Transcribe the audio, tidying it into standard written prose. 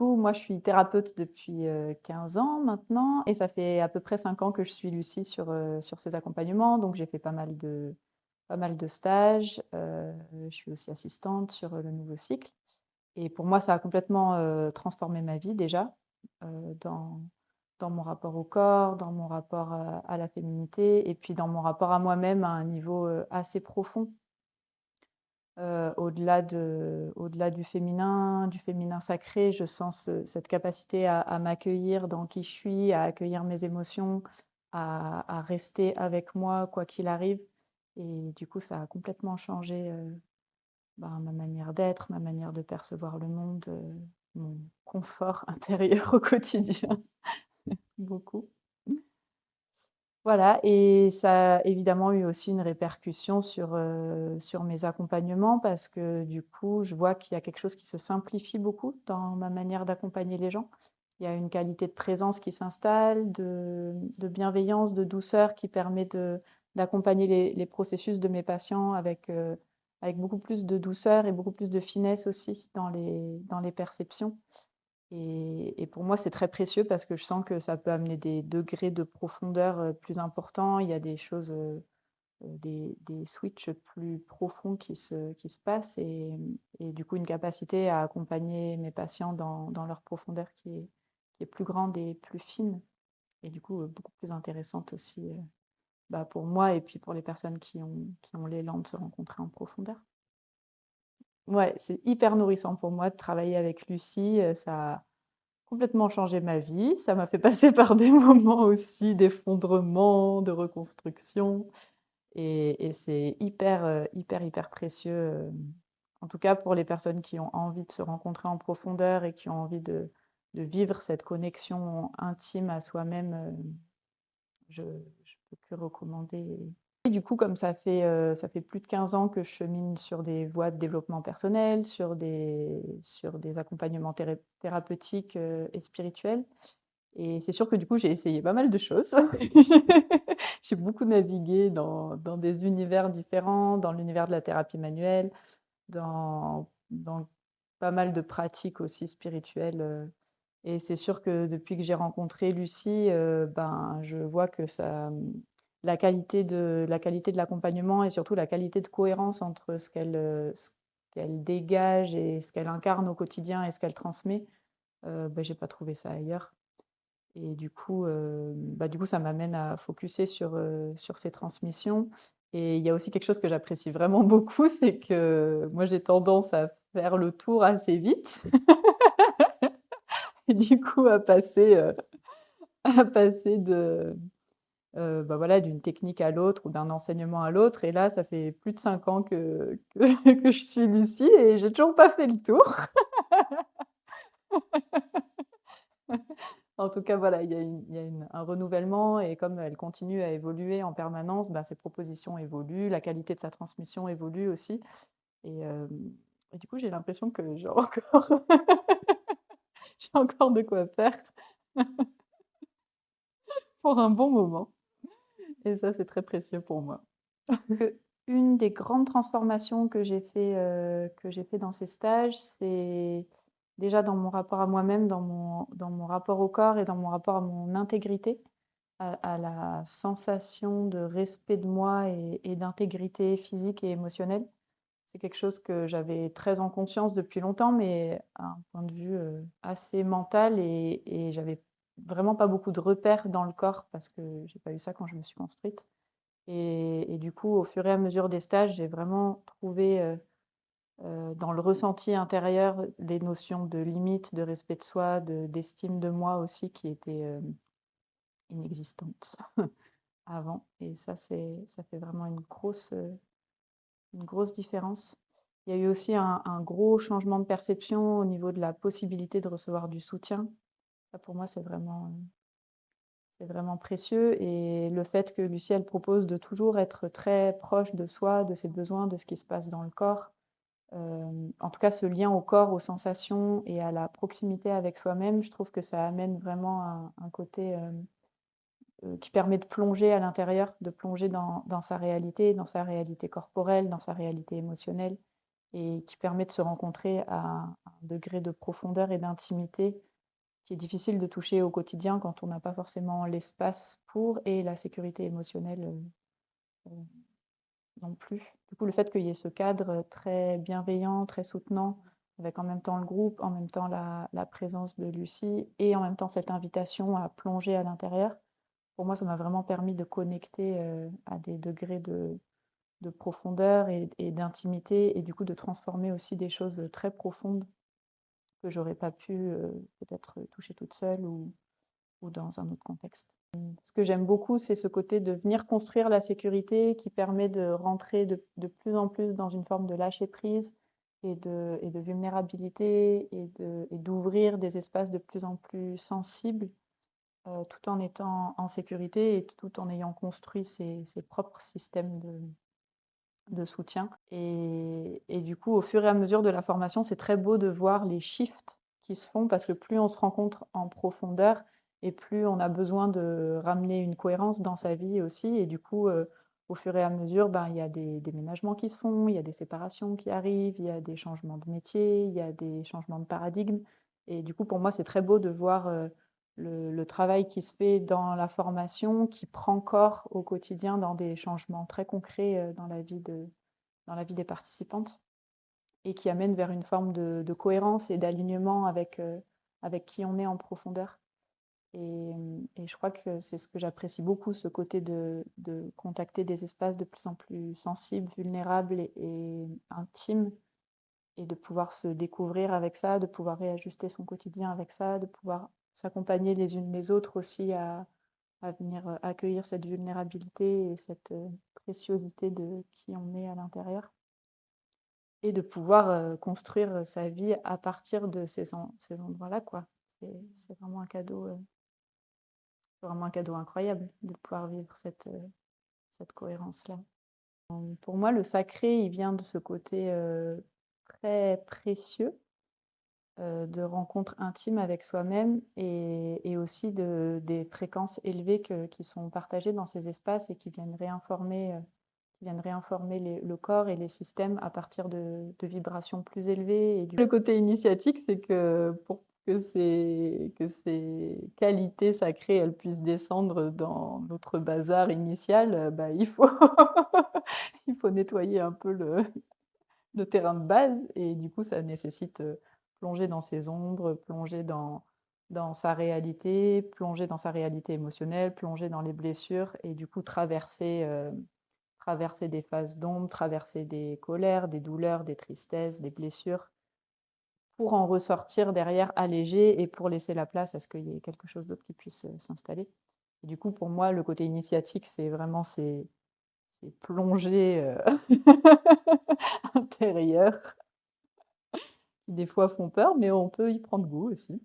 coup, moi, je suis thérapeute depuis 15 ans maintenant et ça fait à peu près 5 ans que je suis Lucie sur ces accompagnements. Donc, j'ai fait pas mal de stages. Je suis aussi assistante sur le nouveau cycle. Et pour moi, ça a complètement transformé ma vie déjà, dans mon rapport au corps, dans mon rapport à la féminité et puis dans mon rapport à moi-même à un niveau assez profond. Au-delà du féminin sacré, je sens cette capacité à m'accueillir dans qui je suis, à accueillir mes émotions, à rester avec moi quoi qu'il arrive. Et du coup, ça a complètement changé ma manière d'être, ma manière de percevoir le monde, mon confort intérieur au quotidien, beaucoup. Voilà, et ça a évidemment eu aussi une répercussion sur mes accompagnements parce que du coup, je vois qu'il y a quelque chose qui se simplifie beaucoup dans ma manière d'accompagner les gens. Il y a une qualité de présence qui s'installe, de bienveillance, de douceur qui permet d'accompagner les processus de mes patients avec beaucoup plus de douceur et beaucoup plus de finesse aussi dans les perceptions. Et pour moi, c'est très précieux parce que je sens que ça peut amener des degrés de profondeur plus importants. Il y a des choses, des switches plus profonds qui se passent et du coup une capacité à accompagner mes patients dans leur profondeur qui est plus grande et plus fine et du coup beaucoup plus intéressante aussi pour moi et puis pour les personnes qui ont l'élan de se rencontrer en profondeur. Ouais, c'est hyper nourrissant pour moi de travailler avec Lucie. Ça a complètement changé ma vie. Ça m'a fait passer par des moments aussi d'effondrement, de reconstruction. Et c'est hyper précieux. En tout cas, pour les personnes qui ont envie de se rencontrer en profondeur et qui ont envie de vivre cette connexion intime à soi-même, je peux que recommander. Et du coup, comme ça fait plus de 15 ans que je chemine sur des voies de développement personnel, sur des accompagnements thérapeutiques et spirituels. Et c'est sûr que du coup, j'ai essayé pas mal de choses. J'ai beaucoup navigué dans des univers différents, dans l'univers de la thérapie manuelle, dans pas mal de pratiques aussi spirituelles. Et c'est sûr que depuis que j'ai rencontré Lucie, je vois que la qualité de l'accompagnement et surtout la qualité de cohérence entre ce qu'elle dégage et ce qu'elle incarne au quotidien et ce qu'elle transmet, j'ai pas trouvé ça ailleurs. Et du coup, ça m'amène à focuser sur ces transmissions. Et il y a aussi quelque chose que j'apprécie vraiment beaucoup, c'est que moi, j'ai tendance à faire le tour assez vite et du coup à passer voilà, d'une technique à l'autre ou d'un enseignement à l'autre. Et là, ça fait plus de 5 ans que je suis Lucie et j'ai toujours pas fait le tour. En tout cas, voilà, il y a un renouvellement et comme elle continue à évoluer en permanence, ses propositions évoluent, la qualité de sa transmission évolue aussi. Et, euh, et du coup, j'ai l'impression que j'ai encore, j'ai encore de quoi faire pour un bon moment. Et ça, c'est très précieux pour moi. Une des grandes transformations que j'ai fait dans ces stages, c'est déjà dans mon rapport à moi-même, dans mon rapport au corps et dans mon rapport à mon intégrité, à la sensation de respect de moi et d'intégrité physique et émotionnelle. C'est quelque chose que j'avais très en conscience depuis longtemps, mais à un point de vue assez mental et j'avais vraiment pas beaucoup de repères dans le corps parce que j'ai pas eu ça quand je me suis construite. Et du coup, au fur et à mesure des stages, j'ai vraiment trouvé dans le ressenti intérieur les notions de limite, de respect de soi, d'estime de moi aussi qui étaient inexistantes avant. Et ça fait vraiment une grosse différence. Il y a eu aussi un gros changement de perception au niveau de la possibilité de recevoir du soutien. Ça, pour moi, c'est vraiment précieux. Et le fait que Lucie, elle propose de toujours être très proche de soi, de ses besoins, de ce qui se passe dans le corps. En tout cas, ce lien au corps, aux sensations et à la proximité avec soi-même, je trouve que ça amène vraiment un côté qui permet de plonger à l'intérieur, de plonger dans sa réalité corporelle, dans sa réalité émotionnelle. et qui permet de se rencontrer à un degré de profondeur et d'intimité qui est difficile de toucher au quotidien quand on n'a pas forcément l'espace pour et la sécurité émotionnelle non plus. Du coup, le fait qu'il y ait ce cadre très bienveillant, très soutenant, avec en même temps le groupe, en même temps la présence de Lucie et en même temps cette invitation à plonger à l'intérieur, pour moi, ça m'a vraiment permis de connecter à des degrés de profondeur et d'intimité et du coup de transformer aussi des choses très profondes que j'aurais pas pu peut-être toucher toute seule ou dans un autre contexte. Ce que j'aime beaucoup, c'est ce côté de venir construire la sécurité qui permet de rentrer de plus en plus dans une forme de lâcher prise et de vulnérabilité et d'ouvrir des espaces de plus en plus sensibles tout en étant en sécurité et tout en ayant construit ses propres systèmes de soutien. Et du coup, au fur et à mesure de la formation, c'est très beau de voir les shifts qui se font parce que plus on se rencontre en profondeur et plus on a besoin de ramener une cohérence dans sa vie aussi. Et du coup, au fur et à mesure, ben, il y a des déménagements qui se font, il y a des séparations qui arrivent, il y a des changements de métier, il y a des changements de paradigme. Et du coup, pour moi, c'est très beau de voir le travail qui se fait dans la formation, qui prend corps au quotidien dans des changements très concrets dans la vie des participantes et qui amène vers une forme de cohérence et d'alignement avec qui on est en profondeur. Et je crois que c'est ce que j'apprécie beaucoup, ce côté de contacter des espaces de plus en plus sensibles, vulnérables et intimes, et de pouvoir se découvrir avec ça, de pouvoir réajuster son quotidien avec ça, de pouvoir s'accompagner les unes les autres aussi à venir accueillir cette vulnérabilité et cette préciosité de qui on est à l'intérieur et de pouvoir construire sa vie à partir de ces endroits-là, quoi. C'est vraiment un cadeau incroyable de pouvoir vivre cette cohérence-là. Pour moi, le sacré, il vient de ce côté très précieux de rencontres intimes avec soi-même et aussi des fréquences élevées qui sont partagées dans ces espaces et qui viennent réinformer le corps et les systèmes à partir de vibrations plus élevées. Le côté initiatique, c'est que pour que ces qualités sacrées elles puissent descendre dans notre bazar initial, bah, il faut nettoyer un peu le terrain de base et du coup ça nécessite plonger dans ses ombres, plonger dans sa réalité, plonger dans sa réalité émotionnelle, plonger dans les blessures et du coup traverser des phases d'ombre, traverser des colères, des douleurs, des tristesses, des blessures pour en ressortir derrière allégé et pour laisser la place à ce qu'il y ait quelque chose d'autre qui puisse s'installer. Et du coup, pour moi, le côté initiatique, c'est vraiment ces plongées intérieures qui des fois font peur, mais on peut y prendre goût aussi.